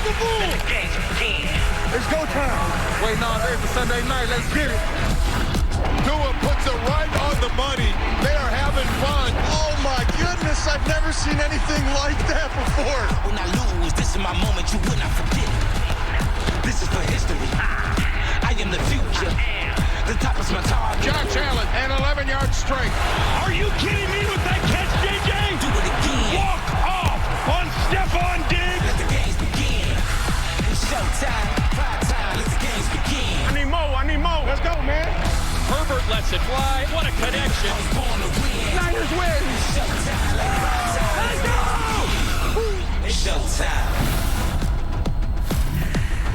is the fool. It's go time. Waiting all day for Sunday night. Let's get it. Tua puts it right on the money. They are having fun. Oh, my goodness. I've never seen anything like that before. When I lose, this is my moment. You will not forget it. This is for history. I am the future. The top is my target. Josh Allen, an 11-yard strike. Are you kidding me with that catch, JJ? Do it again. Walk off on Stephon Diggs. Let the games begin. It's showtime. Prime time. Let the games begin. I need more. Let's go, man. Herbert lets it fly. What a connection. I was born to win. Niners win. It's showtime. Let's go. It's showtime.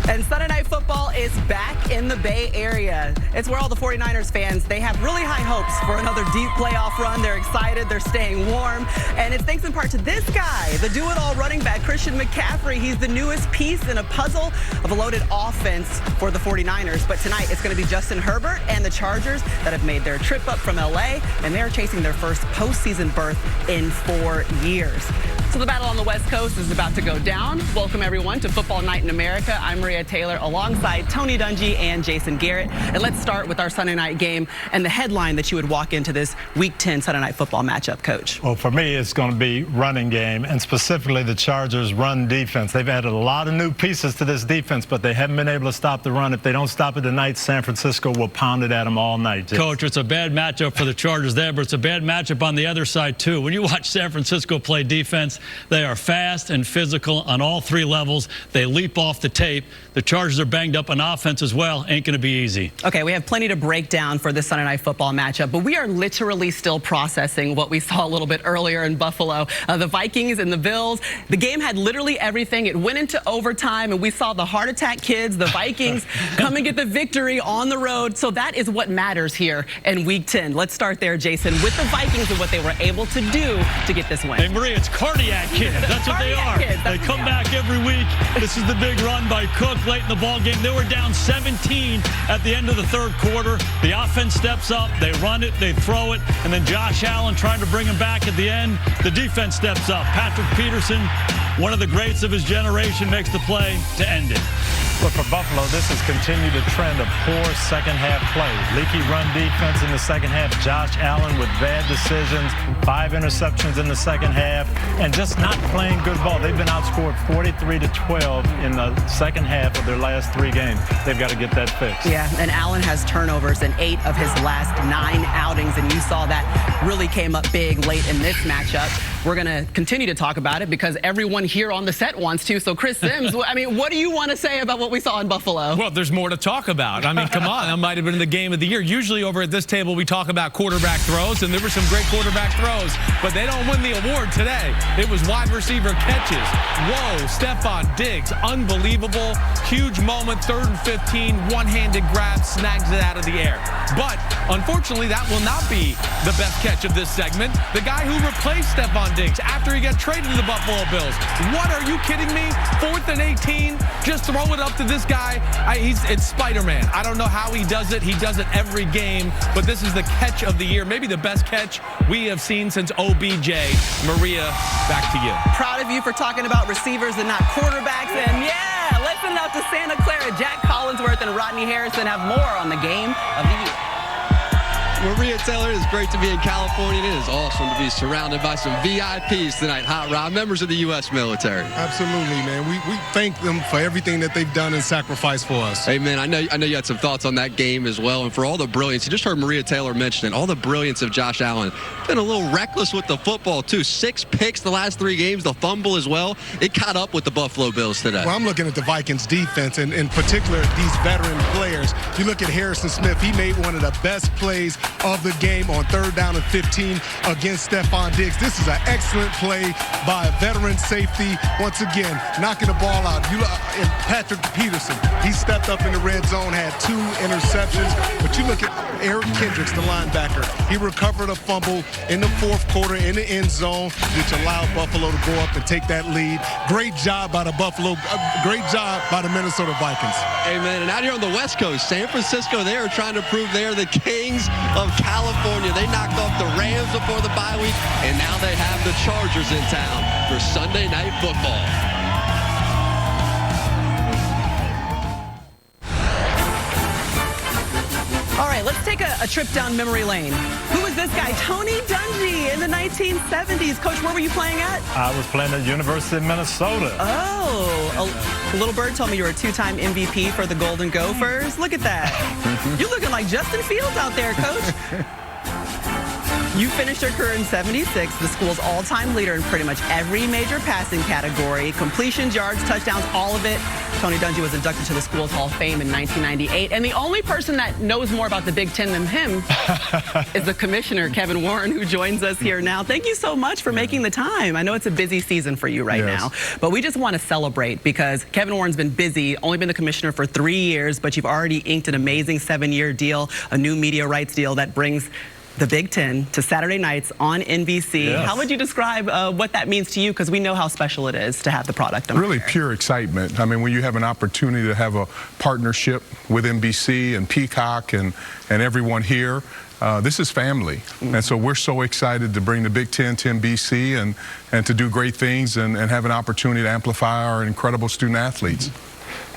And Sunday Night Football is back in the Bay Area. It's where all the 49ers fans, they have really high hopes for another deep playoff run. They're excited. They're staying warm. And it's thanks in part to this guy, the do-it-all running back, Christian McCaffrey. He's the newest piece in a puzzle of a loaded offense for the 49ers. But tonight, it's going to be Justin Herbert and the Chargers that have made their trip up from L.A., and they're chasing their first postseason berth in 4 years. So the battle on the West Coast is about to go down. Welcome, everyone, to Football Night in America. I'm Maria Taylor alongside Tony Dungy and Jason Garrett. And let's start with our Sunday night game and the headline that you would walk into this Week 10 Sunday Night Football matchup, Coach. Well, for me, it's going to be running game, and specifically the Chargers' run defense. They've added a lot of new pieces to this defense, but they haven't been able to stop the run. If they don't stop it tonight, San Francisco will pound it at them all night. Coach, it's a bad matchup for the Chargers there, but it's a bad matchup on the other side, too. When you watch San Francisco play defense, they are fast and physical on all three levels. They leap off the tape. The Chargers are banged up on offense as well. Ain't going to be easy. Okay, we have plenty to break down for this Sunday Night Football matchup, but we are literally still processing what we saw a little bit earlier in Buffalo. The Vikings and the Bills, the game had literally everything. It went into overtime, and we saw the heart attack kids, the Vikings, come and get the victory on the road. So that is what matters here in Week 10. Let's start there, Jason, with the Vikings and what they were able to do to get this win. Hey, Maria, it's cardiac kids. That's what they are. They come back every week. This is the big run by Cook late in the ball game. They were down 17 at the end of the third quarter. The offense steps up. They run it. They throw it. And then Josh Allen trying to bring him back at the end. The defense steps up. Patrick Peterson, one of the greats of his generation, makes the play to end it. But for Buffalo, this has continued a trend of poor second-half play. Leaky run defense in the second half. Josh Allen with bad decisions, 5 interceptions in the second half, and just not playing good ball. They've been outscored 43-12 in the second half of their last 3 games. They've got to get that fixed. Yeah, and Allen has turnovers in 8 of his last 9 outings, and you saw that really came up big late in this matchup. We're going to continue to talk about it because everyone here on the set wants to. So, Chris Sims, I mean, what do you want to say about what we saw in Buffalo? Well, there's more to talk about. I mean, come on. That might have been the game of the year. Usually over at this table, we talk about quarterback throws, and there were some great quarterback throws, but they don't win the award today. It was wide receiver catches. Whoa, Stephon Diggs, unbelievable. Huge moment, 3rd and 15, one-handed grab, snags it out of the air. But, unfortunately, that will not be the best catch of this segment. The guy who replaced Stephon Diggs after he got traded to the Buffalo Bills. What, are you kidding me? 4th and 18, just throw it up to this guy. It's Spider-Man. I don't know how he does it. He does it every game, but this is the catch of the year, maybe the best catch we have seen since OBJ. Maria, back to you. Proud of you for talking about receivers and not quarterbacks. And yeah, listen up to Santa Clara. Jack Collinsworth and Rodney Harrison have more on the game of the year. Maria Taylor, it is great to be in California. It is awesome to be surrounded by some VIPs tonight. Hot Rod, members of the U.S. military. Absolutely, man. We thank them for everything that they've done and sacrificed for us. Hey, man, I know you had some thoughts on that game as well, and for all the brilliance. You just heard Maria Taylor mention it, all the brilliance of Josh Allen. Been a little reckless with the football, too. 6 picks the last 3 games, the fumble as well. It caught up with the Buffalo Bills today. Well, I'm looking at the Vikings defense, and in particular, these veteran players. You look at Harrison Smith. He made one of the best plays of the game on 3rd down and 15 against Stephon Diggs. This is an excellent play by a veteran safety. Once again, knocking the ball out. And Patrick Peterson, he stepped up in the red zone, had 2 interceptions. But you look at Eric Kendricks, the linebacker. He recovered a fumble in the 4th quarter in the end zone, which allowed Buffalo to go up and take that lead. Great job by the great job by the Minnesota Vikings. Amen. And out here on the West Coast, San Francisco, they are trying to prove they're the kings of California. They knocked off the Rams before the bye week, and now they have the Chargers in town for Sunday Night Football. let's take a trip down memory lane. Who was this guy? Tony Dungy in the 1970s. Coach, where were you playing at? I was playing at University of Minnesota. Oh, a little bird told me you were a 2-time MVP for the Golden Gophers. Look at that. You're looking like Justin Fields out there, Coach. You finished your career in 76, the school's all-time leader in pretty much every major passing category. Completions, yards, touchdowns, all of it. Tony Dungy was inducted to the school's Hall of Fame in 1998. And the only person that knows more about the Big Ten than him is the commissioner, Kevin Warren, who joins us here now. Thank you so much for making the time. I know it's a busy season for you right now, but we just want to celebrate because Kevin Warren's been busy, only been the commissioner for 3 years, but you've already inked an amazing 7-year deal, a new media rights deal that brings the Big Ten to Saturday nights on NBC. Yes. How would you describe what that means to you? Because we know how special it is to have the product. Really pure excitement. I mean, when you have an opportunity to have a partnership with NBC and Peacock and everyone here, this is family. And so we're so excited to bring the Big Ten to NBC and to do great things and have an opportunity to amplify our incredible student athletes.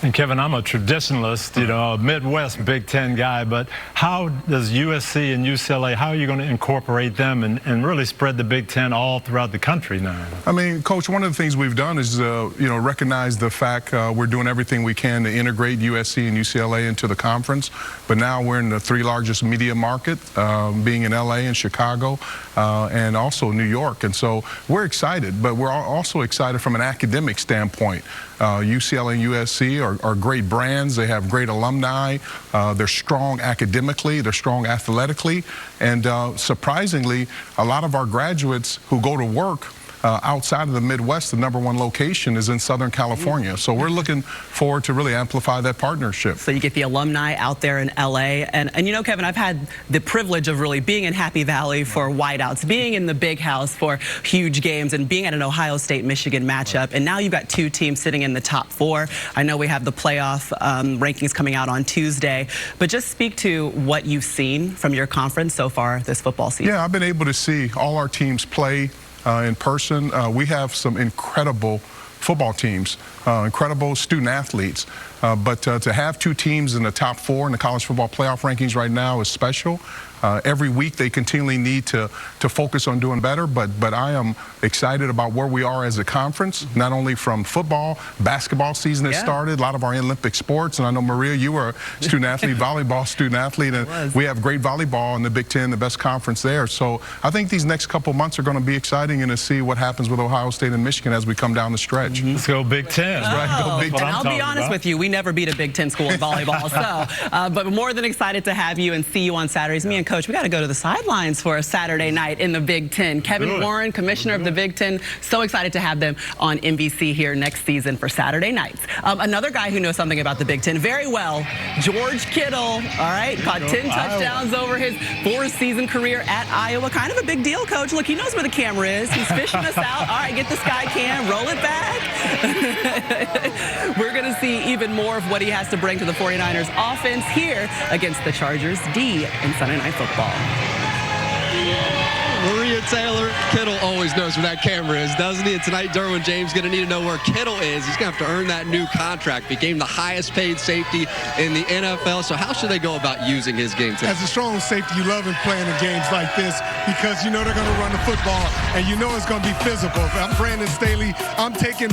And Kevin, I'm a traditionalist, you know, a Midwest Big Ten guy, but how does USC and UCLA, how are you going to incorporate them and really spread the Big Ten all throughout the country now? I mean, Coach, one of the things we've done is, you know, recognize the fact we're doing everything we can to integrate USC and UCLA into the conference, but now we're in the 3 largest media market, being in LA and Chicago, and also New York. And so we're excited, but we're also excited from an academic standpoint. UCLA and USC are great brands. They have great alumni. They're strong academically. They're strong athletically. And surprisingly, a lot of our graduates who go to work outside of the Midwest, the #1 location is in Southern California. So we're looking forward to really amplify that partnership. So you get the alumni out there in LA. And you know, Kevin, I've had the privilege of really being in Happy Valley for whiteouts, being in the Big House for huge games, and being at an Ohio State-Michigan matchup. And now you've got 2 teams sitting in the top 4. I know we have the playoff rankings coming out on Tuesday. But just speak to what you've seen from your conference so far this football season. Yeah, I've been able to see all our teams play in person. We have some incredible football teams, incredible student athletes. But to have 2 teams in the top 4 in the college football playoff rankings right now is special. Every week they continually need to focus on doing better, but I am excited about where we are as a conference, not only from football, basketball season has started, a lot of our Olympic sports, and I know, Maria, you were a student athlete, volleyball student athlete, and we have great volleyball in the Big Ten, the best conference there. So I think these next couple months are going to be exciting, and to see what happens with Ohio State and Michigan as we come down the stretch. Let's go Big Ten. Right, go Big Ten. And I'll be honest with you, we never beat a Big Ten school in volleyball. But more than excited to have you and see you on Saturdays. Me and Coach, we got to go to the sidelines for a Saturday night in the Big Ten. Kevin Warren, commissioner of the Big Ten, so excited to have them on NBC here next season for Saturday nights. Another guy who knows something about the Big Ten very well, George Kittle, all right, caught 10 touchdowns over his 4-season career at Iowa. Kind of a big deal, Coach. Look, he knows where the camera is. He's fishing us out. All right, get the sky cam, roll it back. We're going to see even more of what he has to bring to the 49ers offense here against the Chargers D in Sunday Night Football. Maria Taylor, Kittle always knows where that camera is, doesn't he? And tonight, Derwin James going to need to know where Kittle is. He's going to have to earn that new contract. Became the highest paid safety in the NFL. So how should they go about using his game today? As a strong safety, you love him playing in games like this because you know they're going to run the football and you know it's going to be physical. If I'm Brandon Staley, I'm taking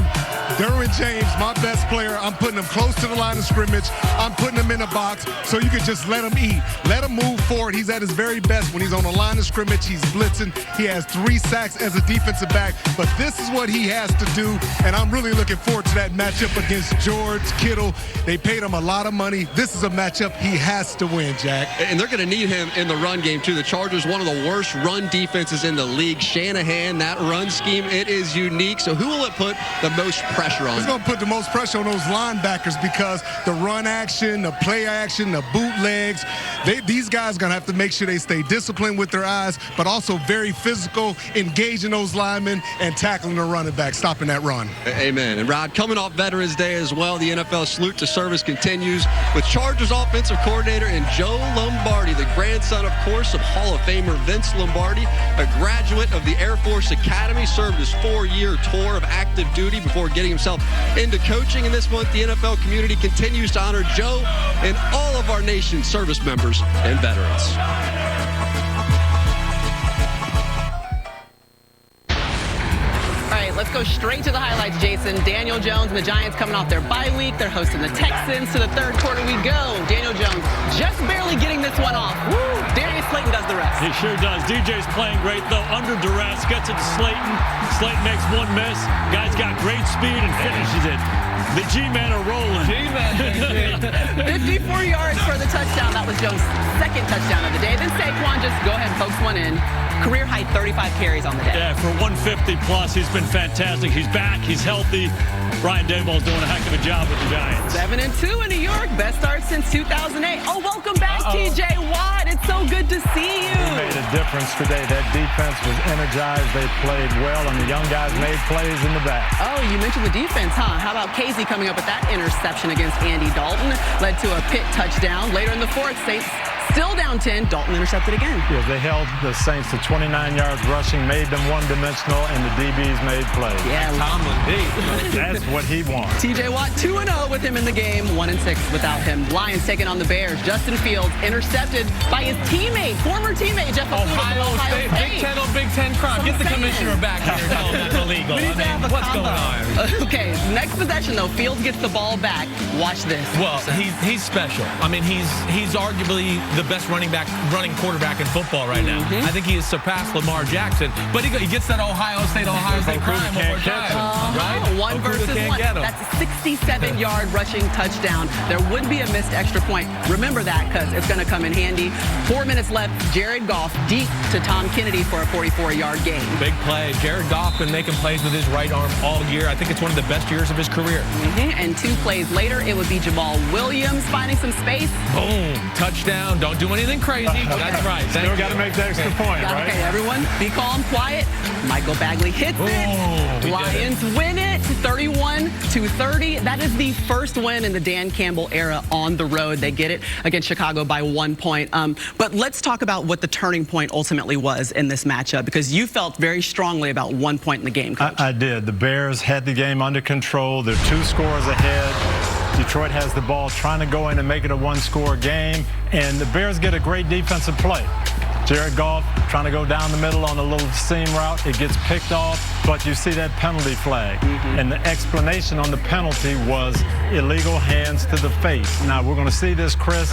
Derwin James, my best player. I'm putting him close to the line of scrimmage. I'm putting him in the box so you can just let him eat. Let him move forward. He's at his very best when he's on the line of scrimmage. He's blitzing. He has 3 sacks as a defensive back, but this is what he has to do, and I'm really looking forward to that matchup against George Kittle. They paid him a lot of money. This is a matchup he has to win, Jack. And they're going to need him in the run game, too. The Chargers, one of the worst run defenses in the league. Shanahan, that run scheme, it is unique. So who will it put the most pressure on? It's going to put the most pressure on those linebackers because the run action, the play action, the bootlegs, these guys are going to have to make sure they stay disciplined with their eyes, but also very physical, engaging those linemen, and tackling the running back, stopping that run. Amen. And Rod, coming off Veterans Day as well, the NFL salute to service continues with Chargers offensive coordinator and Joe Lombardi, the grandson, of course, of Hall of Famer Vince Lombardi, a graduate of the Air Force Academy, served his 4-year tour of active duty before getting himself into coaching. And this month, the NFL community continues to honor Joe and all of our nation's service members and veterans. Let's go straight to the highlights, Jason. Daniel Jones and the Giants coming off their bye week. They're hosting the Texans. To the third quarter we go. Daniel Jones just barely getting this one off. Woo! Darius Slayton does the rest. He sure does. DJ's playing great, though, under duress. Gets it to Slayton. Slayton makes one miss. Guy's got great speed and finishes it. The G-men are rolling. G-men. 54 yards for the touchdown. That was Jones' second touchdown of the day. Then Saquon just go ahead and pokes one in. Career high 35 carries on the day. Yeah, for 150 plus, he's been fantastic. He's back. He's healthy. Brian Daboll's doing a heck of a job with the Giants. 7-2 in New York. Best start since 2008. Oh, welcome back, TJ Watt. It's so good to see you. He made a difference today. That defense was energized. They played well, and the young guys made plays in the back. Oh, you mentioned the defense, huh? How about Casey coming up with that interception against Andy Dalton? Led to a Pitt touchdown. Later in the fourth, Saints still down 10. Dalton intercepted again. Yeah, they held the Saints to 29 yards rushing, made them one-dimensional, and the DBs made plays. Yeah, Tomlin beat. That's what he wants. TJ Watt 2-0 with him in the game, 1-6 without him. Lions taking on the Bears. Justin Fields intercepted by his teammate, former teammate Jeff Ohio State. Big Ten on Big Ten crime. Get the commissioner back here and tell him that's illegal. What's going on? Okay, next possession though, Fields gets the ball back. Watch this. Well, he's special. I mean, he's arguably the best running quarterback in football right now. I think he has surpassed Lamar Jackson, but he gets that Ohio State crime one more time, right? One versus one. That's a 67-yard rushing touchdown. There would be a missed extra point. Remember that because it's going to come in handy. 4 minutes left. Jared Goff deep to Tom Kennedy for a 44-yard gain. Big play. Jared Goff been making plays with his right arm all year. I think it's one of the best years of his career. And 2 plays later, it would be Jamal Williams finding some space. Boom. Touchdown. Don't do anything crazy. That's right. Still got to make the extra point, right? Okay, everyone, be calm, quiet. Michael Bagley hits it. Lions win it, 31-30. That is the first win in the Dan Campbell era on the road. They get it against Chicago by 1 point. But let's talk about what the turning point ultimately was in this matchup, because you felt very strongly about 1 point in the game, Coach. I did. The Bears had the game under control. They're 2 scores ahead. Detroit has the ball, trying to go in and make it a 1-score game, and the Bears get a great defensive play. Jared Goff trying to go down the middle on a little seam route. It gets picked off, but you see that penalty flag. And the explanation on the penalty was illegal hands to the face. Now, we're going to see this, Chris.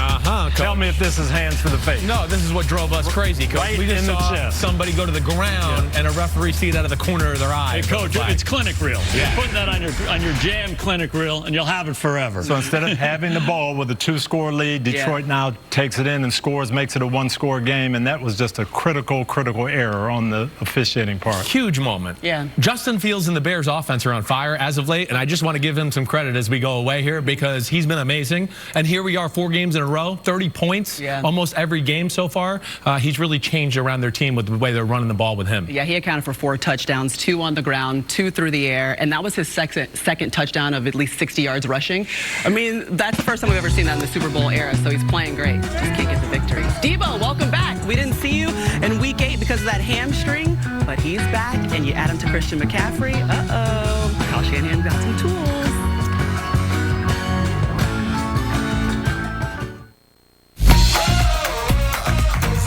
Tell me if this is hands to the face. No, this is what drove us crazy, Coach. Right we just in the saw chest. somebody go to the ground and a referee see it out of the corner of their eye. Hey, Coach, it's clinic reel. Yeah. You're putting that on your jam clinic reel, and you'll have it forever. So instead of having the ball with a 2-score lead, Detroit now takes it in and scores, makes it a 1-score game, and that was just a critical error on the officiating part. Huge moment. Yeah. Justin Fields and the Bears offense are on fire as of late, and I just want to give him some credit as we go away here because he's been amazing. And here we are 4 games in a row, 30 points, almost every game so far. He's really changed around their team with the way they're running the ball with him. Yeah, he accounted for 4 touchdowns, 2 on the ground, 2 through the air, and that was his second touchdown of at least 60 yards rushing. I mean, that's the first time we've ever seen that in the Super Bowl era, so he's playing great. Just can't get the victory. Debo, welcome back. We didn't see you in Week 8 because of that hamstring, but he's back, and you add him to Christian McCaffrey. Kyle Shanahan got some tools.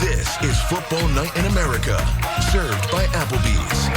This is Football Night in America, served by Applebee's.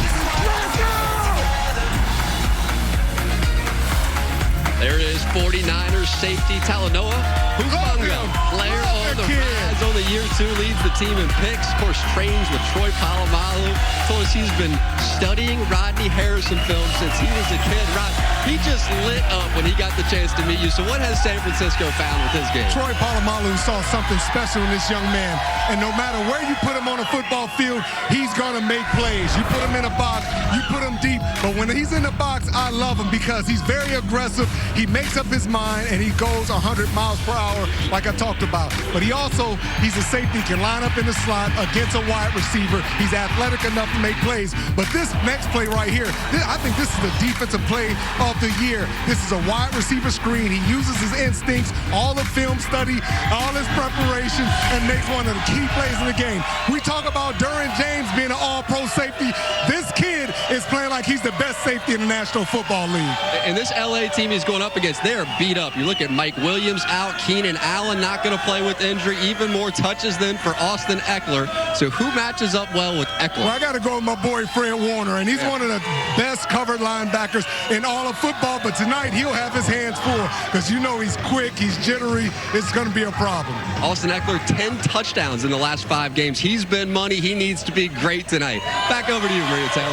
There it is, 49ers safety Talanoa Hufanga, player on the rise on the year 2, leads the team in picks, of course trains with Troy Polamalu, told us he's been studying Rodney Harrison film since he was a kid. Rod, he just lit up when he got the chance to meet you. So what has San Francisco found with his game? Troy Polamalu saw something special in this young man, and no matter where you put him on a football field, he's going to make plays. You put him in a box, you put him deep. But when he's in the box, I love him because he's very aggressive. He makes up his mind, and he goes 100 miles per hour like I talked about. But he's a safety, can line up in the slot against a wide receiver. He's athletic enough to make plays. But this next play right here, I think this is the defensive play of the year. This is a wide receiver screen. He uses his instincts, all the film study, all his preparation, and makes one of the key plays in the game. We talk about Derwin James being an all-pro safety. This kid is playing like he's the best safety in the National Football League. And this LA team he's going up against, they're beat up. You look at Mike Williams out, Keenan Allen not going to play with injury, even more touches than for Austin Eckler. So who matches up well with Eckler? Well, I got to go with my boy Fred Warner, and he's one of the best covered linebackers in all of football. But tonight he'll have his hands full because you know he's quick, he's jittery. It's going to be a problem. Austin Eckler, 10 touchdowns in the last 5 games. He's been money. He needs to be great tonight. Back over to you, Maria Taylor.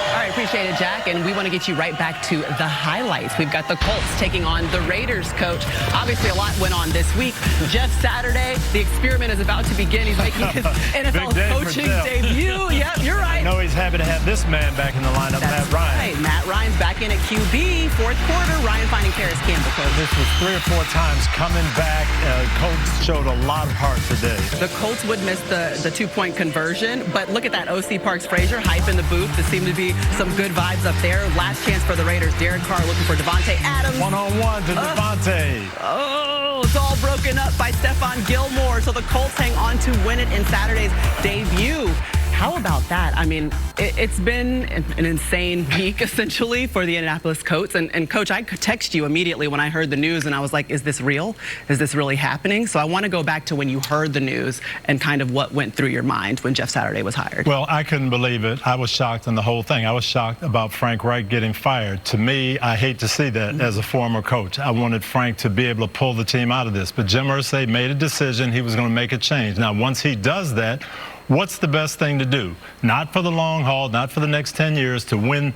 All right, appreciate it, Jack. And we want to get you right back to the highlights. We've got the Colts taking on the Raiders, Coach. Obviously, a lot went on this week. Jeff Saturday, the experiment is about to begin. He's making his NFL coaching debut. Yep, you're right. I know he's happy to have this man back in the lineup, That's Matt Ryan. Right. Matt Ryan's back in at QB, fourth quarter. Ryan finding Karis Campbell, Coach. This was 3 or 4 times coming back. Colts showed a lot of heart today. The Colts would miss the 2-point conversion, but look at that. O.C. Parks-Frazier hype in the booth. There seemed to be some good vibes up there. Last chance for the Raiders. Derek Carr looking for Devontae Adams. One-on-one to Devontae. Oh, it's all broken up by Stephon Gilmore. So the Colts hang on to win it in Saturday's debut. How about that? I mean, it's been an insane week, essentially, for the Indianapolis Colts. And Coach, I could text you immediately when I heard the news, and I was like, is this real? Is this really happening? So I want to go back to when you heard the news and kind of what went through your mind when Jeff Saturday was hired. Well, I couldn't believe it. I was shocked in the whole thing. I was shocked about Frank Reich getting fired. To me, I hate to see that as a former coach. I wanted Frank to be able to pull the team out of this. But Jim Irsay made a decision. He was going to make a change. Now, once he does that, what's the best thing to do? Not for the long haul, not for the next 10 years, to win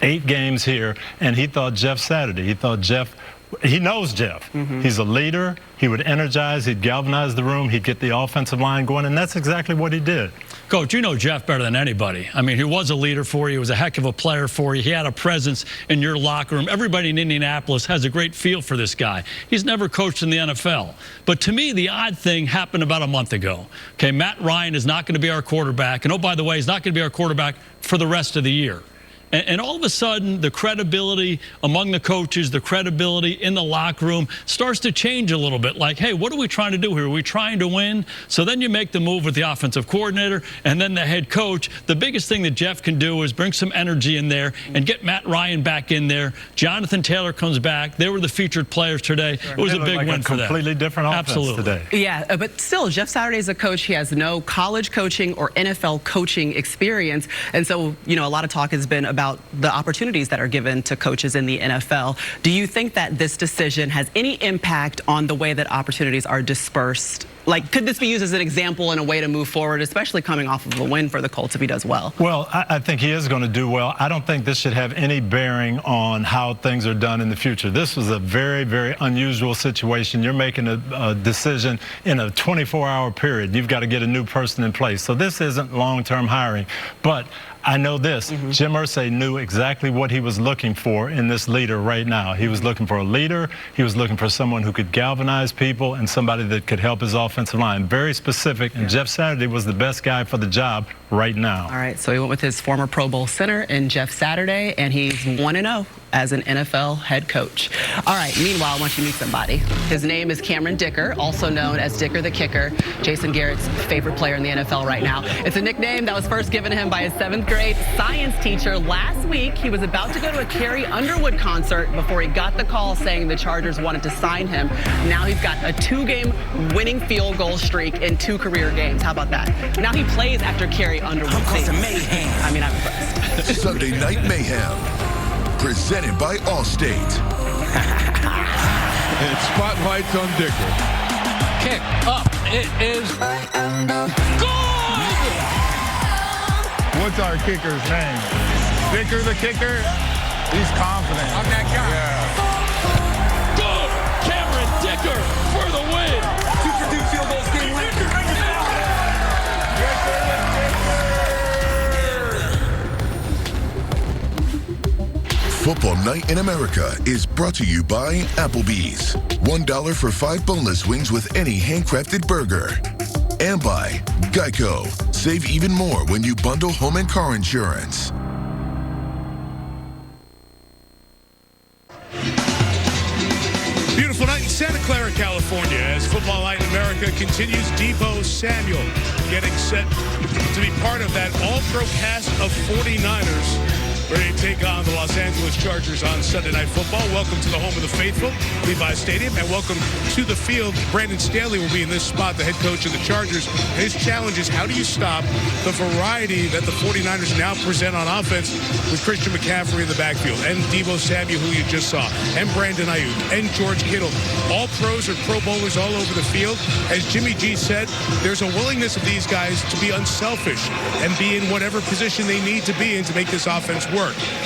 8 games here. And he thought Jeff Saturday. He thought Jeff, he knows Jeff. He's a leader. He would energize, he'd galvanize the room, he'd get the offensive line going, and that's exactly what he did. Coach, you know Jeff better than anybody. I mean, he was a leader for you. He was a heck of a player for you. He had a presence in your locker room. Everybody in Indianapolis has a great feel for this guy. He's never coached in the NFL. But to me, the odd thing happened about a month ago. Okay, Matt Ryan is not going to be our quarterback. And oh, by the way, he's not going to be our quarterback for the rest of the year. And all of a sudden, the credibility among the coaches, the credibility in the locker room starts to change a little bit. Like, hey, what are we trying to do here? Are we trying to win? So then you make the move with the offensive coordinator and then the head coach. The biggest thing that Jeff can do is bring some energy in there and get Matt Ryan back in there. Jonathan Taylor comes back. They were the featured players today. It was a big win for them. Completely different offense today. Yeah, but still, Jeff Saturday's a coach. He has no college coaching or NFL coaching experience. And so, you know, a lot of talk has been about the opportunities that are given to coaches in the NFL. Do you think that this decision has any impact on the way that opportunities are dispersed? Like, could this be used as an example and a way to move forward, especially coming off of a win for the Colts if he does well? Well, I think he is going to do well. I don't think this should have any bearing on how things are done in the future. This was a very, very unusual situation. You're making a decision in a 24-hour period. You've got to get a new person in place. So this isn't long-term hiring. But I know this. Jim Irsay knew exactly what he was looking for in this leader right now. He was looking for a leader. He was looking for someone who could galvanize people and somebody that could help his offensive line. Very specific, and Jeff Saturday was the best guy for the job right now. All right, so he went with his former Pro Bowl center in Jeff Saturday, and he's 1-0 as an NFL head coach. All right, meanwhile, I want you to meet somebody. His name is Cameron Dicker, also known as Dicker the Kicker, Jason Garrett's favorite player in the NFL right now. It's a nickname that was first given to him by his 7th grade science teacher. Last week, he was about to go to a Carrie Underwood concert before he got the call saying the Chargers wanted to sign him. Now he's got a 2-game winning field goal streak in 2 career games. How about that? Now he plays after Carrie Underwood. I mean, I'm impressed. Sunday Night Mayhem, presented by Allstate. And spotlights on Dicker. Kick up. It is good! What's our kicker's name? Dicker the Kicker? He's confident. I'm that guy. Good! Cameron Dicker for the win! 2 for 2 field goals, game winner. Football Night in America is brought to you by Applebee's. $1 for 5 boneless wings with any handcrafted burger. And by Geico. Save even more when you bundle home and car insurance. Beautiful night in Santa Clara, California, as Football Night in America continues. Deebo Samuel getting set to be part of that all-pro cast of 49ers. Ready to take on the Los Angeles Chargers on Sunday Night Football. Welcome to the home of the faithful, Levi Stadium, and welcome to the field. Brandon Staley will be in this spot, the head coach of the Chargers. His challenge is, how do you stop the variety that the 49ers now present on offense with Christian McCaffrey in the backfield, and Deebo Samuel, who you just saw, and Brandon Ayuk, and George Kittle. All pros or Pro Bowlers all over the field. As Jimmy G said, there's a willingness of these guys to be unselfish and be in whatever position they need to be in to make this offense work.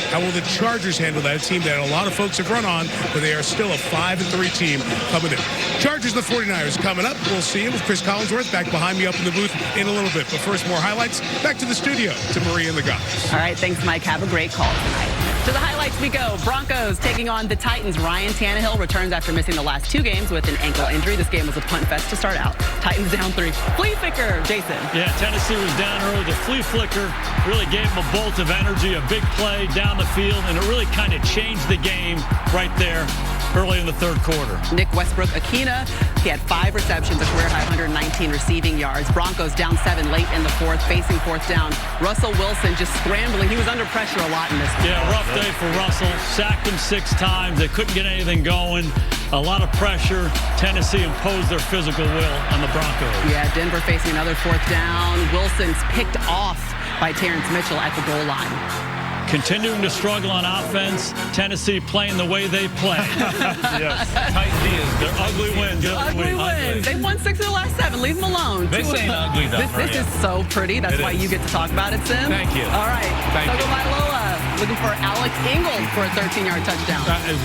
How will the Chargers handle that? A team that a lot of folks have run on, but they are still a 5-3 team coming in. Chargers and the 49ers coming up. We'll see you with Chris Collinsworth back behind me up in the booth in a little bit. But first, more highlights. Back to the studio to Maria and the guys. All right, thanks, Mike. Have a great call tonight. To the highlights we go. Broncos taking on the Titans. Ryan Tannehill returns after missing the last 2 games with an ankle injury. This game was a punt fest to start out. Titans down 3. Flea flicker, Jason. Yeah, Tennessee was down early. The flea flicker really gave them a bolt of energy, a big play down the field, and it really kind of changed the game right there early in the third quarter. Nick Westbrook-Akina, he had 5 receptions, a career high 119 receiving yards. Broncos down 7 late in the fourth, facing fourth down. Russell Wilson just scrambling. He was under pressure a lot in this one. Yeah, rough day for Russell. Sacked him 6 times. They couldn't get anything going. A lot of pressure. Tennessee imposed their physical will on the Broncos. Yeah, Denver facing another fourth down. Wilson's picked off by Terrence Mitchell at the goal line. Continuing to struggle on offense. Tennessee playing the way they play. Yes. Tight Diaz. They're ugly wins. Ugly wins. They've won 6 of the last 7. Leave them alone. This ain't ugly, though. This is so pretty. That's why you get to talk about it, Sim. Thank you. All right. Thank you. Tagovailoa looking for Alex Ingold for a 13-yard touchdown.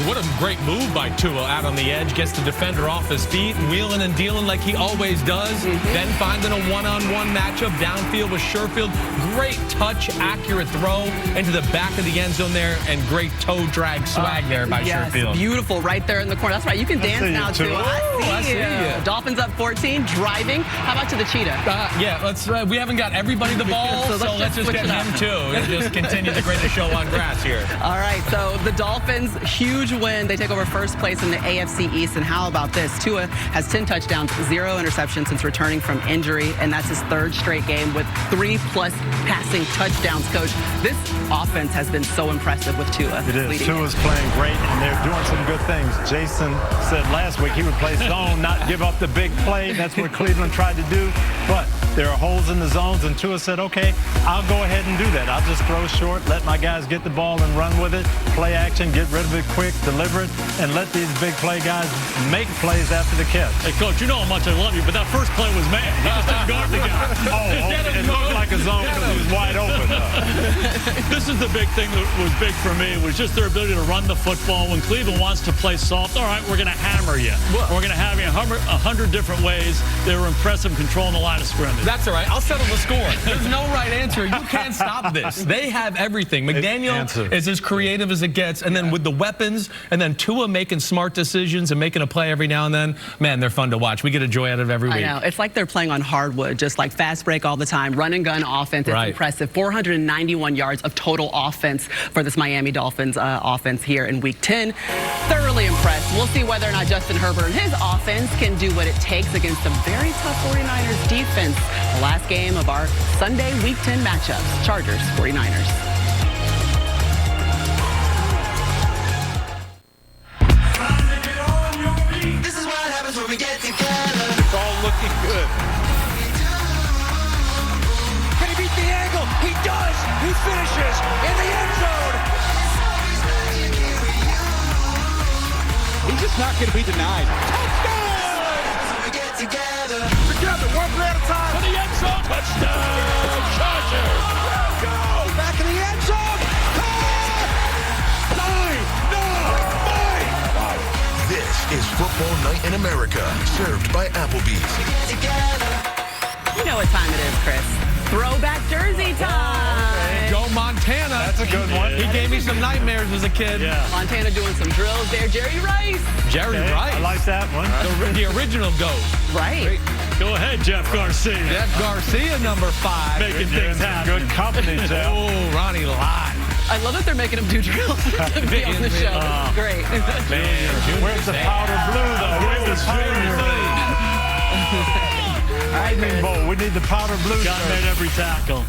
What a great move by Tua out on the edge. Gets the defender off his feet, wheeling and dealing like he always does. Then finding a one-on-one matchup downfield with Sherfield. Great touch, accurate throw into the back of the end zone there, and great toe drag swag there by Sherfield. Beautiful right there in the corner. That's right. You can dance now, too. I see you. Dolphins up 14, driving. How about to the Cheetah? Yeah, let's. We haven't got everybody the ball, so let's just get him, too. And just continue the greatest show on grass here. All right, so the Dolphins, huge win. They take over first place in the AFC East. And how about this? Tua has 10 touchdowns, 0 interceptions since returning from injury, and that's his 3rd straight game with 3+ passing touchdowns, Coach. This offense has been so impressive with Tua. It is. Tua's playing great, and they're doing some good things. Jason said last week he would play zone, not give up the big play. That's what Cleveland tried to do. But there are holes in the zones, and Tua said, okay, I'll go ahead and do that. I'll just throw short, let my guys get the ball and run with it, play action, get rid of it quick, deliver it, and let these big play guys make plays after the catch. Hey, Coach, you know how much I love you, but that first play was man. He just didn't guard the guy. It looked like a zone because he was wide open. This is the big thing that was big for me, was just their ability to run the football. When Cleveland wants to play soft, all right, we're going to hammer you. We're going to have you 100 different ways. They were impressive controlling the line of scrimmage. That's all right. I'll settle the score. There's no right answer. You can't stop this. They have everything. McDaniel is as creative as it gets, and then with the weapons, and then Tua making smart decisions and making a play every now and then, man, they're fun to watch. We get a joy out of every week. I know. It's like they're playing on hardwood, just like fast break all the time, run and gun offense. It's impressive. 491 yards of total offense for this Miami Dolphins offense here in Week 10. Thoroughly impressed. We'll see whether or not Justin Herbert and his offense can do what it takes against a very tough 49ers defense. The last game of our Sunday Week 10 matchups. Chargers, 49ers. It's all looking good. Can he beat the angle? He does. He finishes in the end zone. He's just not going to be denied. Touchdown! Together, one play at a time. For the end zone. Touchdown! Chargers! Go! Back in the end zone. This is Football Night in America, served by Applebee's. You know what time it is, Chris. Throwback jersey time. Joe Montana. That's a good one. He gave me some nightmares as a kid. Yeah. Montana doing some drills there. Jerry Rice. Jerry Rice. I like that one. The original GOAT. Right. Go ahead, Jeff Garcia. Jeff Garcia, number 5. Making things happen. Good company, Jeff. Oh, Ronnie Lott. I love that they're making him do drills to be on the show. Great. Where's the powder blue, though? Where's the powder blue? We need the powder blue. Got made every tackle.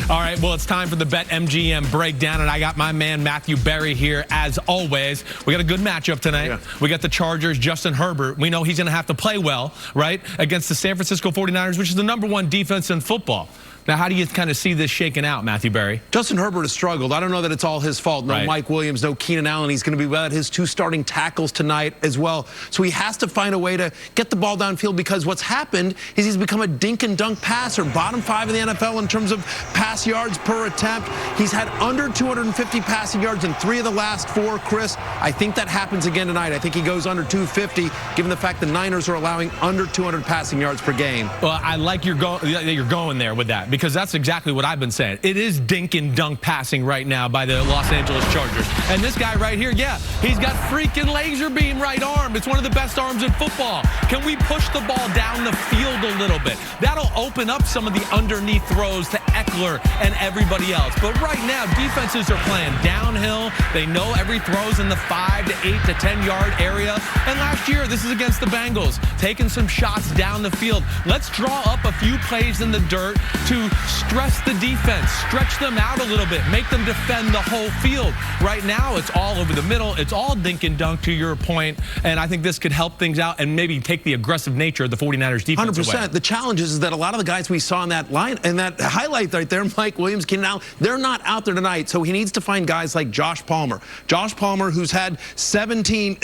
All right, well, it's time for the BetMGM breakdown, and I got my man Matthew Berry here, as always. We got a good matchup tonight. Yeah. We got the Chargers, Justin Herbert. We know he's going to have to play well, right, against the San Francisco 49ers, which is the #1 defense in football. Now, how do you kind of see this shaking out, Matthew Berry? Justin Herbert has struggled. I don't know that it's all his fault. No Right. Mike Williams, no Keenan Allen. He's going to be without his 2 starting tackles tonight as well. So he has to find a way to get the ball downfield, because what's happened is he's become a dink and dunk passer. Bottom 5 in the NFL in terms of pass yards per attempt. He's had under 250 passing yards in 3 of the last 4, Chris. I think that happens again tonight. I think he goes under 250, given the fact the Niners are allowing under 200 passing yards per game. Well, I like you're going there with that, because that's exactly what I've been saying. It is dink and dunk passing right now by the Los Angeles Chargers. And this guy right here, yeah, he's got freaking laser beam right arm. It's one of the best arms in football. Can we push the ball down the field a little bit? That'll open up some of the underneath throws to Eckler and everybody else. But right now, defenses are playing downhill. They know every throw's in the 5 to 8 to 10-yard area. And last year, this is against the Bengals, taking some shots down the field. Let's draw up a few plays in the dirt to stress the defense, stretch them out a little bit, make them defend the whole field. Right now, it's all over the middle. It's all dink and dunk, to your point, and I think this could help things out and maybe take the aggressive nature of the 49ers defense 100%. away. The challenge is that a lot of the guys we saw in that line and that highlight right there, Mike Williams, Keenan Allen, they're not out there tonight. So he needs to find guys like Josh Palmer. Josh Palmer, who's had 17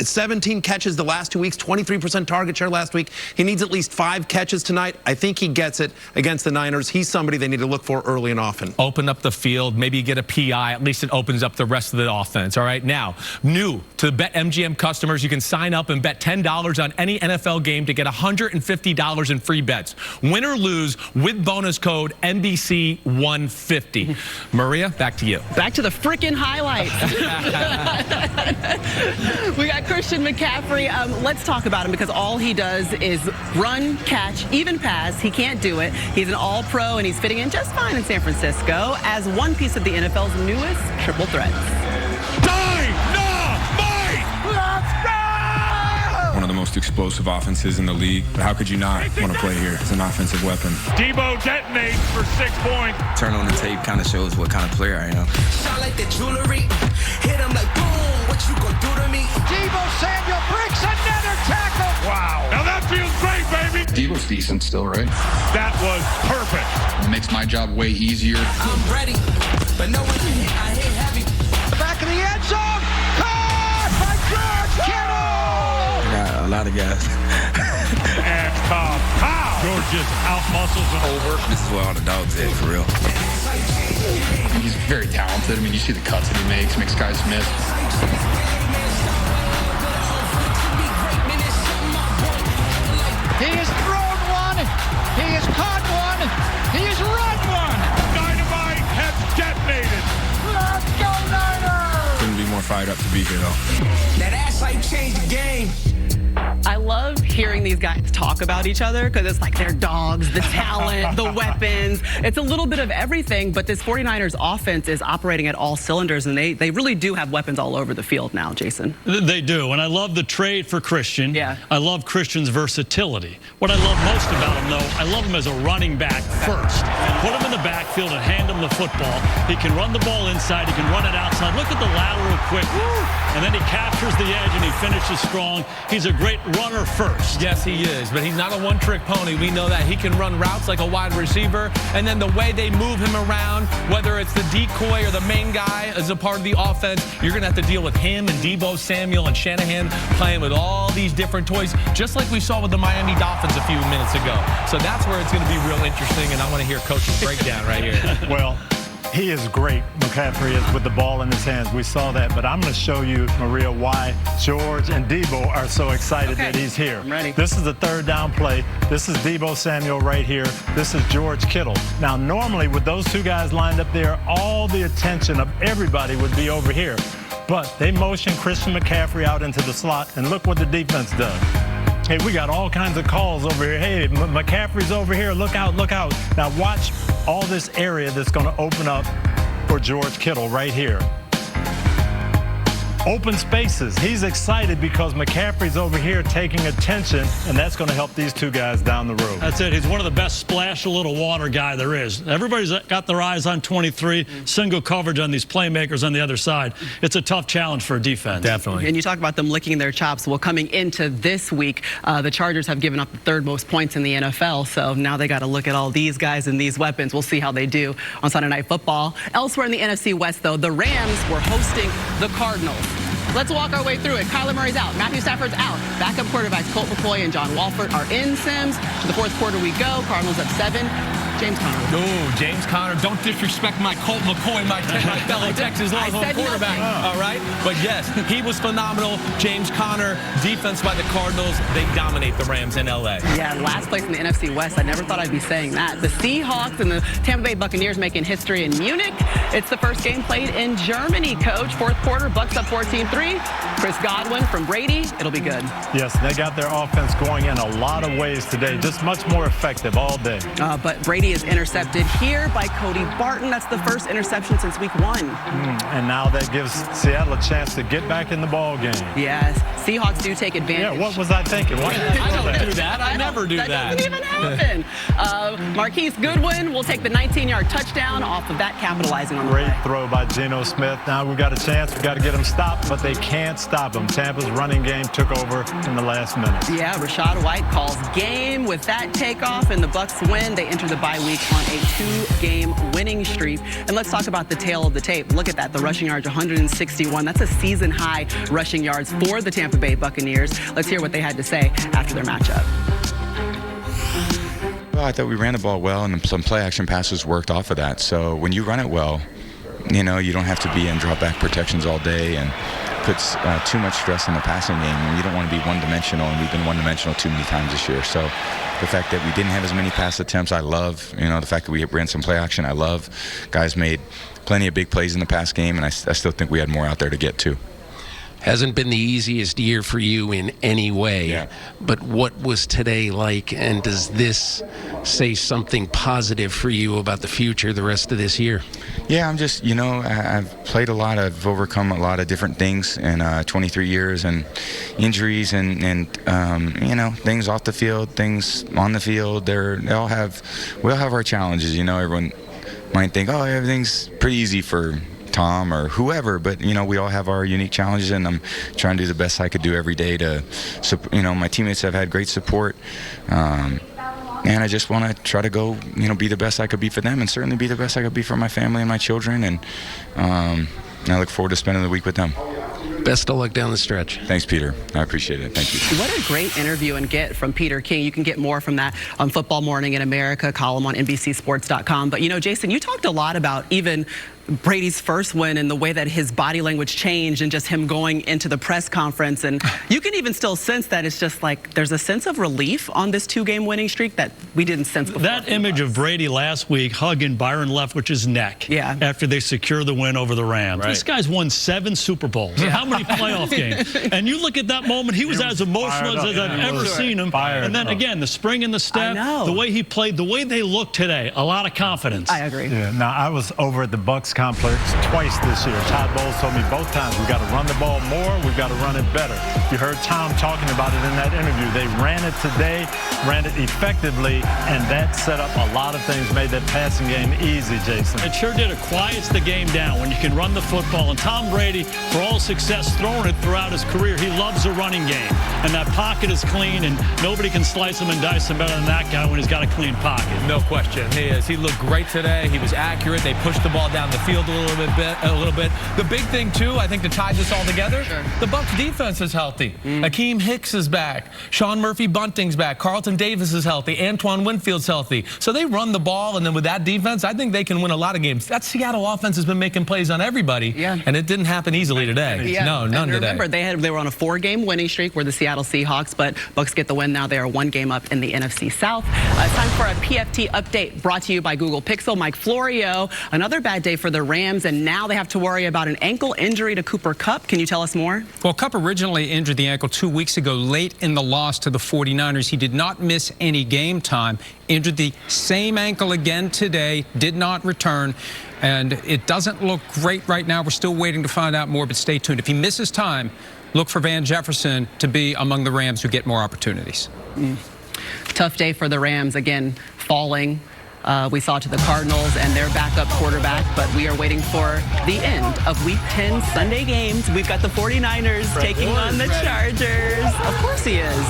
catches the last 2 weeks, 23% target share last week. He needs at least 5 catches tonight. I think he gets it against the Niners. He's somebody they need to look for early and often. Open up the field, maybe get a PI. At least it opens up the rest of the offense. All right, now, new to BetMGM customers, you can sign up and bet $10 on any NFL game to get $150 in free bets. Win or lose with bonus code NBC150. Maria, back to you. Back to the freaking highlights. We got Christian McCaffrey. Let's talk about him, because all he does is run, catch, even pass. He can't do it. He's an all-pro, and he's fitting in just fine in San Francisco as one piece of the NFL's newest triple threats. One of the most explosive offenses in the league. But how could you not want to play here? It's an offensive weapon. Debo detonates for 6 points. Turn on the tape kind of shows what kind of player I am. Shine like the jewelry. Hit him like boom. What you gonna do to me? Debo Samuel breaks another tackle. Wow. Now that feels great, baby. Debo's decent still, right? That was perfect. It makes my job way easier. I'm ready, but no one I hit heavy. Back in the end zone. Caught by George Kittle. Got a lot of guys. And Tom Powell. George just out-muscles him over. This is where all the dogs at, for real. He's very talented. I mean, you see the cuts that he makes guys miss. He has thrown one. He has caught one. He has run one. Dynamite has detonated. Let's go Niners. Couldn't be more fired up to be here, though. That ass like changed the game. I love hearing these guys talk about each other, because it's like their dogs, the talent, the weapons. It's a little bit of everything, but this 49ers offense is operating at all cylinders, and they really do have weapons all over the field now, Jason. They do, and I love the trade for Christian. Yeah. I love Christian's versatility. What I love most about him, though, I love him as a running back first. Put him in the backfield and hand him the football. He can run the ball inside. He can run it outside. Look at the lateral quickness. And then he captures the edge and he finishes strong. He's a great runner first. Yes, he is, but he's not a one-trick pony. We know that. He can run routes like a wide receiver, and then the way they move him around, whether it's the decoy or the main guy as a part of the offense, you're going to have to deal with him and Debo Samuel and Shanahan playing with all these different toys, just like we saw with the Miami Dolphins a few minutes ago. So that's where it's going to be real interesting, and I want to hear Coach's breakdown right here. Well, He is great, McCaffrey is, with the ball in his hands. We saw that. But I'm going to show you, Maria, why George and Debo are so excited that he's here. I'm ready. This is a third down play. This is Debo Samuel right here. This is George Kittle. Now, normally, with those two guys lined up there, all the attention of everybody would be over here. But they motion Christian McCaffrey out into the slot, and look what the defense does. Hey, we got all kinds of calls over here. Hey, McCaffrey's over here. Look out, look out. Now watch all this area that's going to open up for George Kittle right here. Open spaces. He's excited because McCaffrey's over here taking attention, and that's going to help these two guys down the road. That's it. He's one of the best splash a little water guy there is. Everybody's got their eyes on 23, single coverage on these playmakers on the other side. It's a tough challenge for a defense. Definitely. And you talk about them licking their chops. Well, coming into this week, the Chargers have given up the third most points in the NFL, so now they got to look at all these guys and these weapons. We'll see how they do on Sunday Night Football. Elsewhere in the NFC West, though, the Rams were hosting the Cardinals. Let's walk our way through it. Kyler Murray's out. Matthew Stafford's out. Backup quarterbacks Colt McCoy and John Wolford are in. Sims. To the fourth quarter we go. Cardinals up 7. James Conner. Oh, James Conner. Don't disrespect my Colt McCoy, my fellow Texas Longhorn quarterback. All right? But yes, he was phenomenal. James Conner, defense by the Cardinals. They dominate the Rams in L.A. Yeah, last place in the NFC West. I never thought I'd be saying that. The Seahawks and the Tampa Bay Buccaneers making history in Munich. It's the first game played in Germany, Coach. Fourth quarter, Bucks up 14-3. Chris Godwin from Brady. It'll be good. Yes, they got their offense going in a lot of ways today. Just much more effective all day. But Brady is intercepted here by Cody Barton. That's the first interception since week 1. And now that gives Seattle a chance to get back in the ball game. Yes, Seahawks do take advantage. Yeah, what was I thinking? I don't do that. I never do that. That doesn't even happen. Marquise Goodwin will take the 19-yard touchdown off of that, capitalizing on the Great play. throw by Geno Smith. Now we've got a chance. We've got to get him stopped, but they can't stop him. Tampa's running game took over in the last minute. Yeah, Rashad White calls game with that takeoff, and the Bucks win. They enter the bye week on a 2-game winning streak. And let's talk about the tail of the tape. Look at that. The rushing yards, 161. That's a season-high rushing yards for the Tampa Bay Buccaneers. Let's hear what they had to say after their matchup. Well, I thought we ran the ball well, and some play-action passes worked off of that. So when you run it well, you know, you don't have to be in drop-back protections all day and puts too much stress on the passing game. And you don't want to be one-dimensional, and we've been one-dimensional too many times this year. So the fact that we didn't have as many pass attempts, I love. You know, the fact that we ran some play action, I love. Guys made plenty of big plays in the pass game, and I still think we had more out there to get to. Hasn't been the easiest year for you in any way, but what was today like, and does this say something positive for you about the future the rest of this year? Yeah, I'm just, you know, I've played a lot. I've overcome a lot of different things in 23 years, and injuries and you know, things off the field, things on the field. we all have our challenges. You know, everyone might think, oh, everything's pretty easy for Tom or whoever, but you know, we all have our unique challenges, and I'm trying to do the best I could do every day to, you know, my teammates have had great support, and I just want to try to go, you know, be the best I could be for them, and certainly be the best I could be for my family and my children, and I look forward to spending the week with them. Best of luck down the stretch. Thanks, Peter. I appreciate it. Thank you. What a great interview and get from Peter King. You can get more from that on Football Morning in America, column on NBCSports.com. But, you know, Jason, you talked a lot about even Brady's first win and the way that his body language changed and just him going into the press conference. And you can even still sense that it's just like there's a sense of relief on this 2-game winning streak that we didn't sense before. That image of Brady last week hugging Byron Leftwich's neck after they secure the win over the Rams. Right. This guy's won 7 Super Bowls. How many playoff games? And you look at that moment, he was as emotional as I've ever seen him. And then again, the spring in the step, the way he played, the way they look today, a lot of confidence. I agree. Yeah, now I was over at the Bucks complex twice this year. Todd Bowles told me both times, we've got to run the ball more, we've got to run it better. You heard Tom talking about it in that interview. They ran it today, ran it effectively, and that set up a lot of things, made that passing game easy, Jason. It sure did. It quiets the game down when you can run the football. And Tom Brady, for all success throwing it throughout his career, he loves a running game. And that pocket is clean, and nobody can slice him and dice him better than that guy when he's got a clean pocket. No question. He looked great today. He was accurate. They pushed the ball down the field a little bit. The big thing, too, I think to tie this all together, the Bucs defense is healthy. Akeem Hicks is back. Sean Murphy-Bunting's back. Carlton Davis is healthy. Antoine Winfield's healthy. So they run the ball, and then with that defense, I think they can win a lot of games. That Seattle offense has been making plays on everybody, and it didn't happen easily today. No, none today. Remember, they were on a 4-game winning streak where the Seattle Seahawks, but Bucs get the win now. They are 1 game up in the NFC South. It's time for a PFT update brought to you by Google Pixel. Mike Florio, another bad day for the Rams, and now they have to worry about an ankle injury to Cooper Kupp. Can you tell us more? Well, Kupp originally injured the ankle 2 weeks ago late in the loss to the 49ers. He did not miss any game time. Injured the same ankle again today, did not return, and it doesn't look great right now. We're still waiting to find out more, but stay tuned. If he misses time, look for Van Jefferson to be among the Rams who get more opportunities. Tough day for the Rams, again, falling. We saw to the Cardinals and their backup quarterback, but we are waiting for the end of Week 10 Sunday games. We've got the 49ers taking on the Chargers. Of course he is.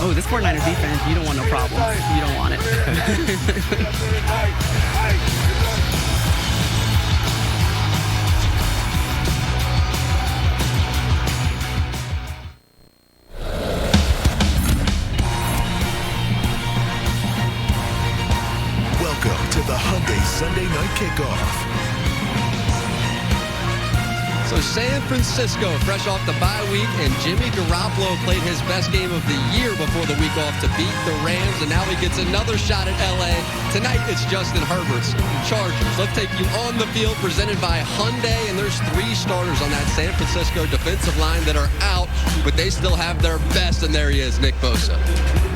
Oh, this 49ers defense, you don't want no problems. You don't want it. Welcome to the Hyundai Sunday Night Kickoff. So San Francisco, fresh off the bye week, and Jimmy Garoppolo played his best game of the year before the week off to beat the Rams, and now he gets another shot at L.A. Tonight, it's Justin Herbert's Chargers. Let's take you on the field, presented by Hyundai, and there's 3 starters on that San Francisco defensive line that are out, but they still have their best, and there he is, Nick Bosa.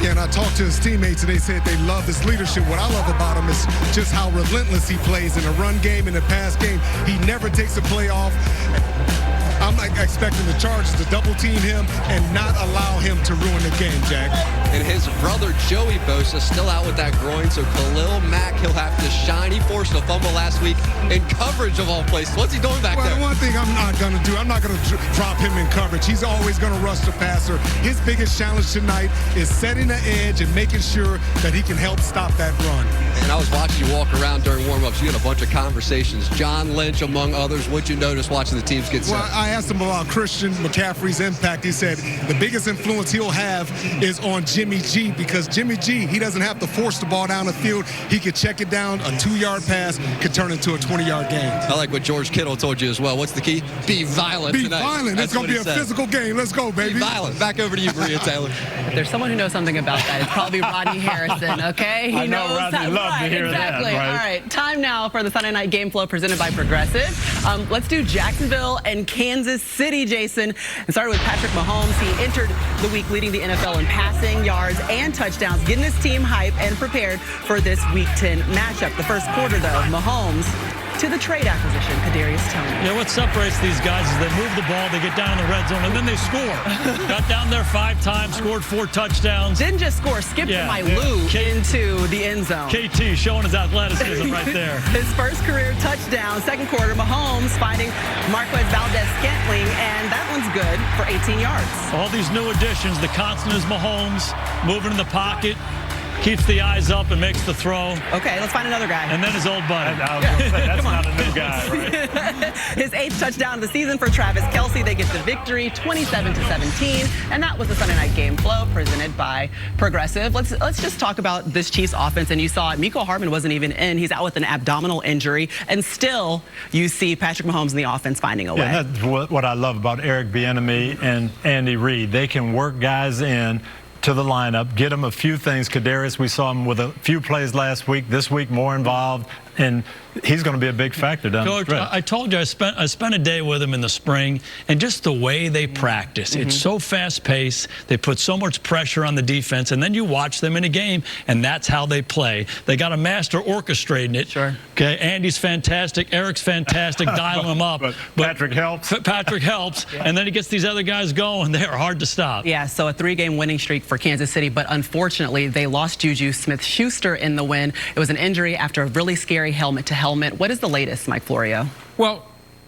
Yeah, and I talked to his teammates, and they said they love his leadership. What I love about him is just how relentless he plays in the run game, in the pass game. He never takes a play off. I'm expecting the Chargers to double team him and not allow him to ruin the game, Jack. And his brother Joey Bosa still out with that groin, so Khalil Mack, he'll have to shine. He forced a fumble last week in coverage of all places. What's he doing back there? The one thing I'm not going to do, I'm not going to drop him in coverage. He's always going to rush the passer. His biggest challenge tonight is setting the edge and making sure that he can help stop that run. And I was watching you walk around during warm-ups. You had a bunch of conversations. John Lynch, among others. What'd you notice watching the teams get set? Well, I asked him about Christian McCaffrey's impact. He said the biggest influence he'll have is on Jimmy G, because Jimmy G, he doesn't have to force the ball down the field. He could check it down. A 2-yard pass could turn into a 20-yard game. I like what George Kittle told you as well. What's the key? Be violent tonight. Be violent. It's going to be a physical game. Let's go, baby. Be violent. Back over to you, Maria Taylor. If there's someone who knows something about that, it's probably Rodney Harrison, okay? He knows Rodney loved to hear exactly. that, right? All right, time now for the Sunday Night Game Flow presented by Progressive. Let's do Jacksonville and Kansas City, Jason. And started with Patrick Mahomes. He entered the week leading the NFL in passing yards and touchdowns, getting his team hype and prepared for this Week 10 matchup. The first quarter, though, Mahomes to the trade acquisition, Kadarius Toney. Yeah, what separates these guys is they move the ball, they get down in the red zone, and then they score. Got down there 5 times, scored 4 touchdowns. Didn't just score, skipped into the end zone. KT showing his athleticism right there. His first career touchdown, second quarter, Mahomes finding Marquez Valdez-Scantling, and that one's good for 18 yards. All these new additions, the constant is Mahomes, moving in the pocket, keeps the eyes up and makes the throw. Okay, let's find another guy. And then his old buddy. I was going to say, that's not a new guy, right? His 8th touchdown of the season for Travis Kelce. They get the victory, 27-17. And that was the Sunday Night Game Flow presented by Progressive. Let's just talk about this Chiefs offense. And you saw it. Mecole Hardman wasn't even in. He's out with an abdominal injury. And still, you see Patrick Mahomes in the offense finding a way. Yeah, that's what I love about Eric Bieniemy and Andy Reid. They can work guys in to the lineup, get them a few things. Kadarius, we saw him with a few plays last week. This week, more involved, and he's going to be a big factor down the stretch. I told you I spent a day with him in the spring, and just the way they practice, it's so fast-paced. They put so much pressure on the defense, and then you watch them in a game, and that's how they play. They got a master orchestrating it. Sure. Okay, Andy's fantastic, Eric's fantastic, dialing them up. But Patrick helps. Patrick helps, and then he gets these other guys going. They are hard to stop. Yeah, so a 3-game winning streak for Kansas City, but unfortunately, they lost Juju Smith-Schuster in the win. It was an injury after a really scary helmet-to-helmet. What is the latest, Mike Florio? Well,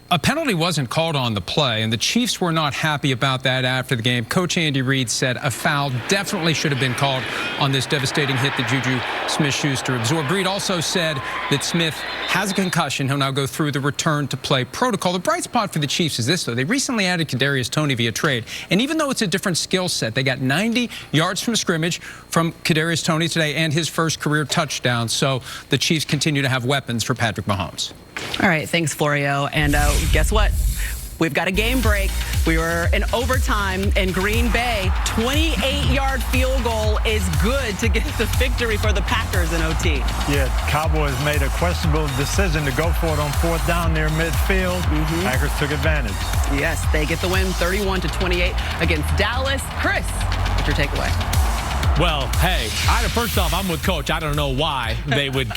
A penalty wasn't called on the play, and the Chiefs were not happy about that after the game. Coach Andy Reid said a foul definitely should have been called on this devastating hit that Juju Smith-Schuster absorbed. Reid also said that Smith has a concussion. He'll now go through the return-to-play protocol. The bright spot for the Chiefs is this, though. They recently added Kadarius Toney via trade, and even though it's a different skill set, they got 90 yards from scrimmage from Kadarius Toney today and his first career touchdown, so the Chiefs continue to have weapons for Patrick Mahomes. All right, thanks, Florio. And guess what? We've got a game break. We were in overtime in Green Bay. 28-yard field goal is good to get the victory for the Packers in OT. Yeah, Cowboys made a questionable decision to go for it on 4th down near midfield. Packers took advantage. Yes, they get the win 31-28 against Dallas. Chris, what's your takeaway? Well, hey, first off, I'm with Coach. I don't know why they would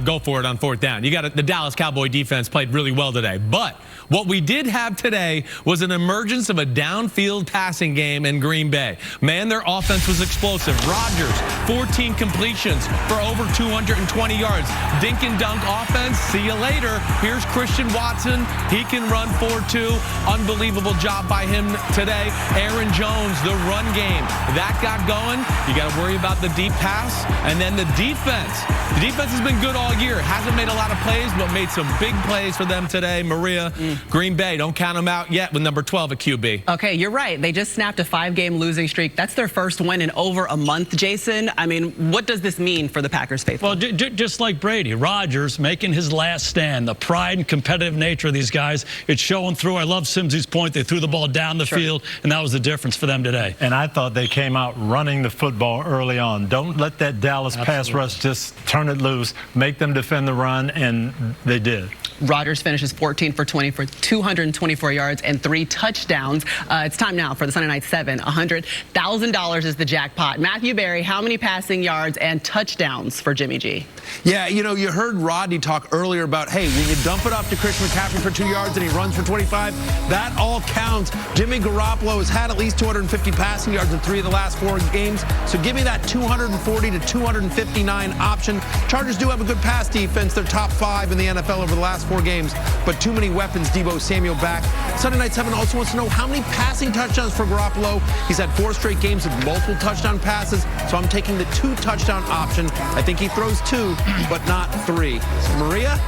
go for it on 4th down. The Dallas Cowboy defense played really well today. But what we did have today was an emergence of a downfield passing game in Green Bay. Man, their offense was explosive. Rodgers, 14 completions for over 220 yards. Dink and dunk offense. See you later. Here's Christian Watson. He can run 4-2. Unbelievable job by him today. Aaron Jones, the run game. That got going. You got to worry about the deep pass. And then the defense. The defense has been good all year. Hasn't made a lot of plays, but made some big plays for them today. Maria, Green Bay, don't count them out yet with number 12 at QB. Okay, you're right. They just snapped a 5-game losing streak. That's their first win in over a month, Jason. I mean, what does this mean for the Packers faithful? Well, just like Brady, Rodgers making his last stand. The pride and competitive nature of these guys, it's showing through. I love Simsey's point. They threw the ball down the field, and that was the difference for them today. And I thought they came out running the football early on. Don't let that Dallas pass rush just turn it loose. Make them defend the run, and they did. Rodgers finishes 14 for 20 for 224 yards and 3 touchdowns. It's time now for the Sunday Night 7. $100,000 is the jackpot. Matthew Berry, how many passing yards and touchdowns for Jimmy G? Yeah, you heard Rodney talk earlier about, hey, when you dump it off to Christian McCaffrey for 2 yards and he runs for 25, that all counts. Jimmy Garoppolo has had at least 250 passing yards in 3 of the last 4 games, so give me that 240 to 259 option. Chargers do have a good pass defense. They're top 5 in the NFL over the last 4 games, but too many weapons. Deebo Samuel back. Sunday Night 7 also wants to know how many passing touchdowns for Garoppolo. He's had 4 straight games with multiple touchdown passes, so I'm taking the 2 touchdown option. I think he throws 2, but not 3. Maria?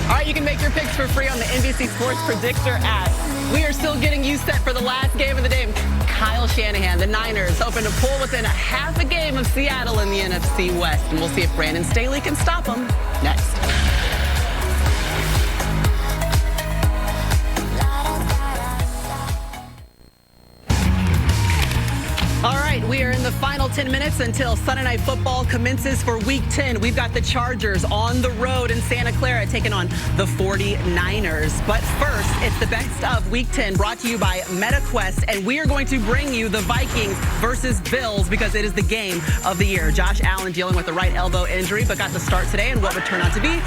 All right, you can make your picks for free on the NBC Sports Predictor app. We are still getting you set for the last game of the day. Kyle Shanahan, the Niners, hoping to pull within a half a game of Seattle in the NFC West. And we'll see if Brandon Staley can stop them next. All right, we are in the final 10 minutes until Sunday Night Football commences for Week 10. We've got the Chargers on the road in Santa Clara taking on the 49ers. But first, it's the best of Week 10 brought to you by MetaQuest, and we are going to bring you the Vikings versus Bills because it is the game of the year. Josh Allen dealing with a right elbow injury, but got the start today in what would turn out to be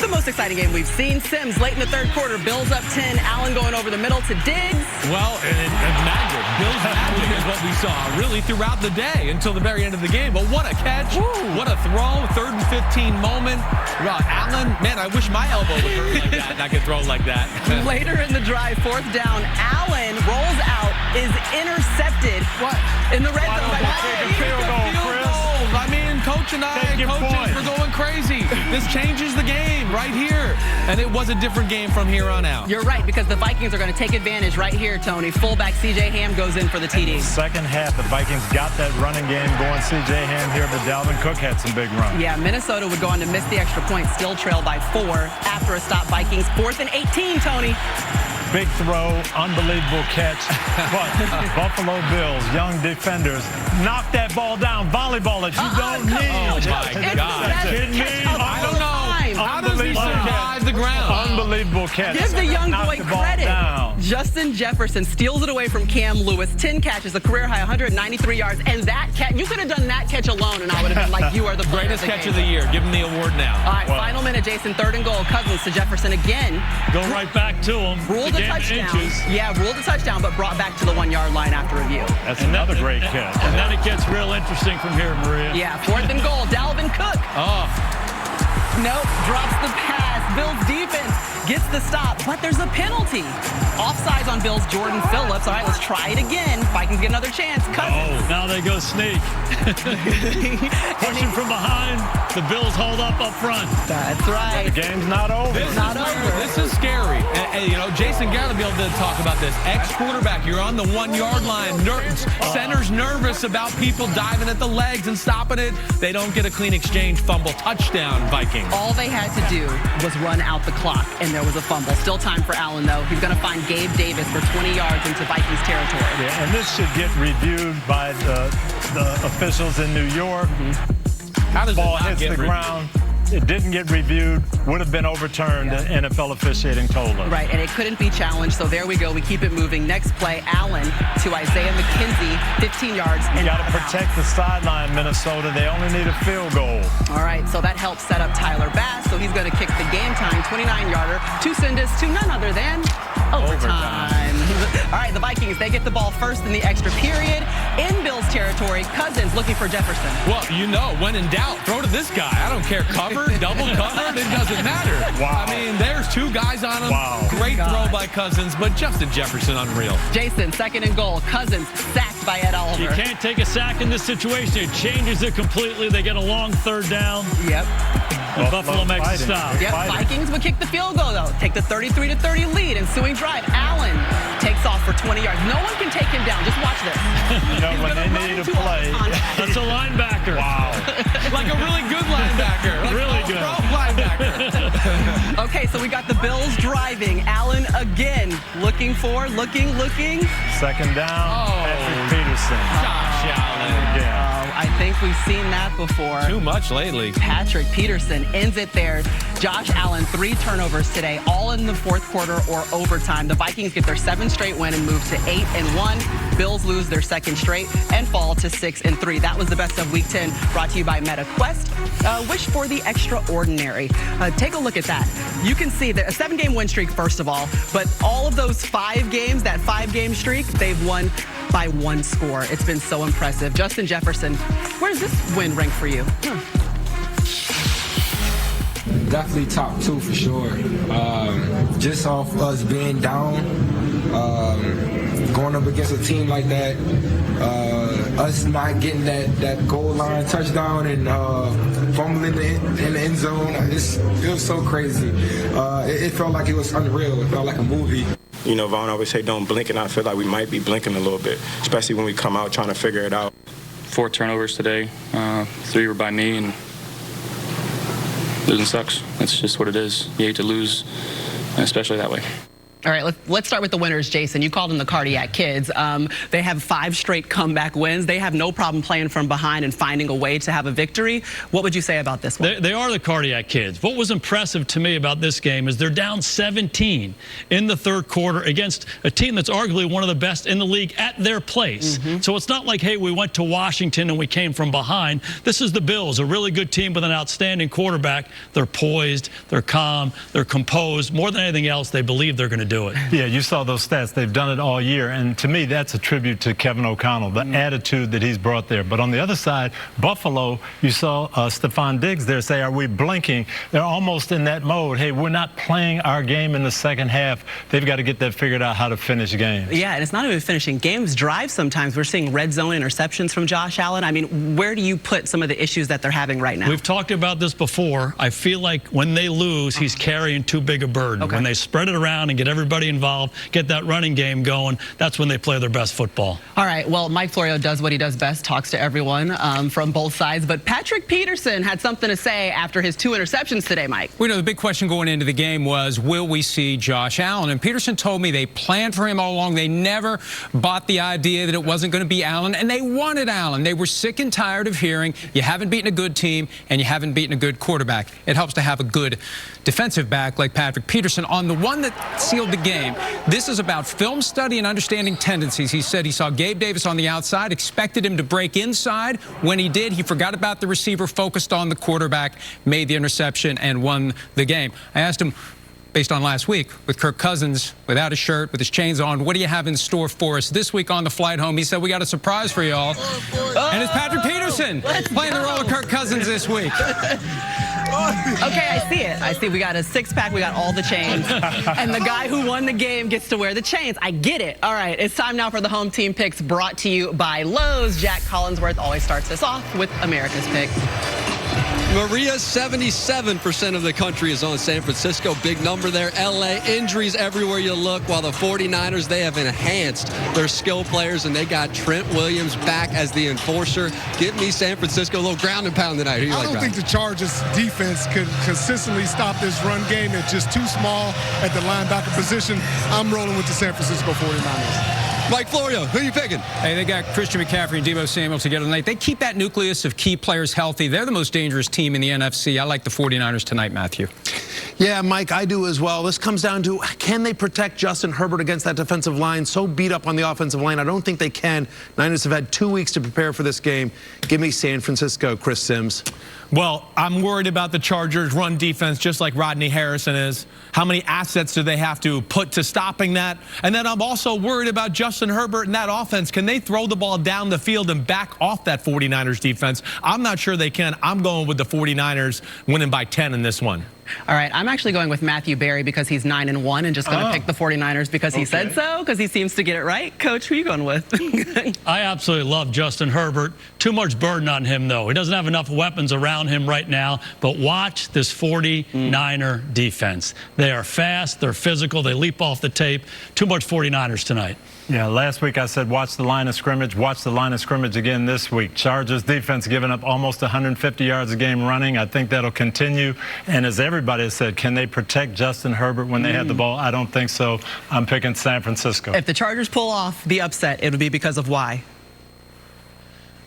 the most exciting game we've seen. Sims late in the 3rd quarter, Bills up 10, Allen going over the middle to Diggs. Well, and magic. Bills magic is what we saw really throughout the day until the very end of the game. But what a catch. Ooh. What a throw. 3rd and 15 moment. Well, Allen, man, I wish my elbow would hurt like that and I could throw like that. Later in the drive, 4th down, Allen rolls out, is intercepted. What? In the red zone. Take a field goal, Chris. I mean, Coach and I, coaches, we're going crazy. This changes the game right here. And it was a different game from here on out. You're right, because the Vikings are going to take advantage right here, Tony. Fullback C.J. Ham goes in for the TD. Second half, the Vikings got that running game going. C.J. Ham here, but Dalvin Cook had some big runs. Yeah, Minnesota would go on to miss the extra point, still trail by 4 after a stop. Vikings 4th and 18, Tony. Big throw, unbelievable catch. But Buffalo Bills, young defenders, knock that ball down, volleyball it. You don't need. Oh, my God. Kidding me? I don't know. How does he survive the ground? Unbelievable catch. Give the young boy credit. Justin Jefferson steals it away from Cam Lewis. 10 catches, a career high, 193 yards. And that catch, you could have done that catch alone, and I would have been like, you are the greatest catch of the year. Give him the award now. All right, final minute, Jason. 3rd and goal. Cousins to Jefferson again. Go right back to him. Ruled a touchdown. Yeah, ruled a touchdown, but brought back to the 1-yard line after review. That's another great catch. And then it gets real interesting from here, Maria. Yeah, 4th and goal. Dalvin Cook. Oh. Nope, drops the pass. Bills defense gets the stop, but there's a penalty. Offsides on Bills' Jordan Phillips. All right, let's try it again. Vikings get another chance. Cousins. Oh, now they go sneak. Pushing from behind. The Bills hold up front. That's right. The game's not over. This is scary. And, you know, Jason Garrett will be able to talk about this. Ex-quarterback, you're on the 1-yard line. Center's nervous about people diving at the legs and stopping it. They don't get a clean exchange, fumble, touchdown, Vikings. All they had to do was run out the clock, and there was a fumble. Still time for Allen, though. He's going to find Gabe Davis for 20 yards into Vikings territory. Yeah, and this should get reviewed by the officials in New York. How does ball it not hits get the ground? It didn't get reviewed, would have been overturned, the NFL officiating told us. Right, and it couldn't be challenged, so there we go. We keep it moving. Next play, Allen to Isaiah McKenzie, 15 yards. You got to protect the sideline, Minnesota. They only need a field goal. All right, so that helps set up Tyler Bass, so he's going to kick the game-time 29-yarder to send us to none other than overtime. All right, the Vikings, they get the ball first in the extra period. In Bills territory, Cousins looking for Jefferson. Well, you know, when in doubt, throw to this guy. I don't care. Covered, double covered, it doesn't matter. Wow. I mean, there's 2 guys on him. Wow. Great throw by Cousins, but Justin Jefferson, unreal. Jason, second and goal. Cousins sacked by Ed Oliver. You can't take a sack in this situation. It changes it completely. They get a long third down. Yep. And Buffalo makes a stop. Yep, Vikings would kick the field goal, though. Take the 33-30 lead. Ensuing drive. Allen takes off for 20 yards. No one can take him down. Just watch this. You know, when they need to play. That's a linebacker. Wow. Like a really good linebacker. Like really good. Linebacker. Okay, so we got the Bills driving. Allen again. Looking. Second down, Patrick Peterson. Josh Allen. Again. I think we've seen that before. Too much lately. Patrick Peterson ends it there. Josh Allen, 3 turnovers today, all in the fourth quarter or overtime. The Vikings get their 7th straight win and move to 8-1. Bills lose their 2nd straight and fall to 6-3. That was the best of Week 10, brought to you by MetaQuest. Wish for the extraordinary. Take a look at that. You can see that a 7-game win streak, first of all, but all of those 5 games, that 5-game streak, they've won by 1 score. It's been so impressive. Justin Jefferson, where does this win rank for you? Definitely top 2 for sure. Just off us being down, going up against a team like that, us not getting that goal line touchdown and fumbling in the end zone, it was so crazy. It felt like it was unreal. It felt like a movie. You know, Vaughn always say don't blink, and I feel like we might be blinking a little bit, especially when we come out trying to figure it out. 4 turnovers today, 3 were by me, and losing sucks. That's just what it is. You hate to lose, especially that way. All right, let's start with the winners, Jason. You called them the Cardiac Kids. They have 5 straight comeback wins. They have no problem playing from behind and finding a way to have a victory. What would you say about this one? They are the Cardiac Kids. What was impressive to me about this game is they're down 17 in the third quarter against a team that's arguably one of the best in the league at their place. So it's not like, hey, we went to Washington and we came from behind. This is the Bills, a really good team with an outstanding quarterback. They're poised, they're calm, they're composed. More than anything else, they believe they're going to do it. Yeah, you saw those stats. They've done it all year. And to me, that's a tribute to Kevin O'Connell, the attitude that he's brought there. But on the other side, Buffalo, you saw Stephon Diggs there say, are we blinking? They're almost in that mode. Hey, we're not playing our game in the second half. They've got to get that figured out, how to finish games. Yeah, and it's not even finishing games. Drive sometimes. We're seeing red zone interceptions from Josh Allen. I mean, where do you put some of the issues that they're having right now? We've talked about this before. I feel like when they lose, he's carrying too big a burden. When they spread it around and get everybody involved, get that running game going, that's when they play their best football. All right, well, Mike Florio does what he does best, talks to everyone from both sides. But Patrick Peterson had something to say after his 2 interceptions today, Mike. We know the big question going into the game was, will we see Josh Allen? And Peterson told me they planned for him all along. They never bought the idea that it wasn't going to be Allen, and they wanted Allen. They were sick and tired of hearing, you haven't beaten a good team and you haven't beaten a good quarterback. It helps to have a good defensive back like Patrick Peterson. On the one that sealed the game, this is about film study and understanding tendencies. He said he saw Gabe Davis on the outside, expected him to break inside. When he did, he forgot about the receiver, focused on the quarterback, made the interception, and won the game. I asked him, based on last week, with Kirk Cousins without a shirt, with his chains on. What do you have in store for us this week on the flight home? He said, we got a surprise for y'all. And it's Patrick Peterson playing the role of Kirk Cousins this week. Okay, I see it. I see we got a six-pack, we got all the chains, and the guy who won the game gets to wear the chains. I get it. All right, it's time now for the home team picks brought to you by Lowe's. Jack Collinsworth always starts us off with America's pick. Maria, 77% of the country is on San Francisco. Big number there. LA, injuries everywhere you look, while the 49ers, they have enhanced their skill players, and they got Trent Williams back as the enforcer. Give me San Francisco, a little ground and pound tonight. Who you I like, don't Brian? think the Chargers defense could consistently stop this run game. It's just too small at the linebacker position. I'm rolling with the San Francisco 49ers. Mike Florio, who are you picking? Hey, they got Christian McCaffrey and Deebo Samuel together tonight. They keep that nucleus of key players healthy. They're the most dangerous team in the NFC. I like the 49ers tonight, Matthew. Yeah, Mike, I do as well. This comes down to, can they protect Justin Herbert against that defensive line? So beat up on the offensive line. I don't think they can. Niners have had 2 weeks to prepare for this game. Give me San Francisco, Chris Sims. Well, I'm worried about the Chargers' run defense, just like Rodney Harrison is. How many assets do they have to put to stopping that? And then I'm also worried about Justin Herbert and that offense. Can they throw the ball down the field and back off that 49ers defense? I'm not sure they can. I'm going with the 49ers winning by 10 in this one. All right, I'm actually going with Matthew Berry because he's 9-1 and just going to pick the 49ers because he said so, because he seems to get it right. Coach, who are you going with? I absolutely love Justin Herbert. Too much burden on him, though. He doesn't have enough weapons around him right now. But watch this 49er defense. They are fast. They're physical. They leap off the tape. Too much 49ers tonight. Yeah, last week I said watch the line of scrimmage. Watch the line of scrimmage again this week. Chargers defense giving up almost 150 yards a game running. I think that'll continue. And as everybody has said, can they protect Justin Herbert when they have the ball? I don't think so. I'm picking San Francisco. If the Chargers pull off the upset, it'll be because of why?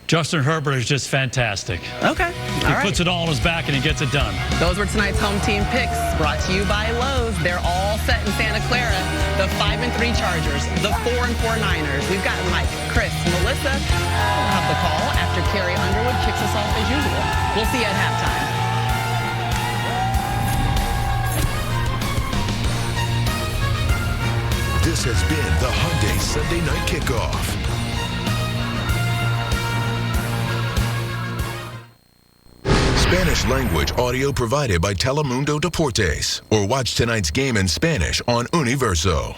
Justin Herbert is just fantastic. Okay. He puts it all on his back and he gets it done. Those were tonight's home team picks brought to you by Lowe's. They're all set in Santa Clara. The 5-3 Chargers, the 4-4 Niners. We've got Mike, Chris, Melissa. We'll have the call after Carrie Underwood kicks us off as usual. We'll see you at halftime. This has been the Hyundai Sunday Night Kickoff. Spanish language audio provided by Telemundo Deportes. Or watch tonight's game in Spanish on Universo.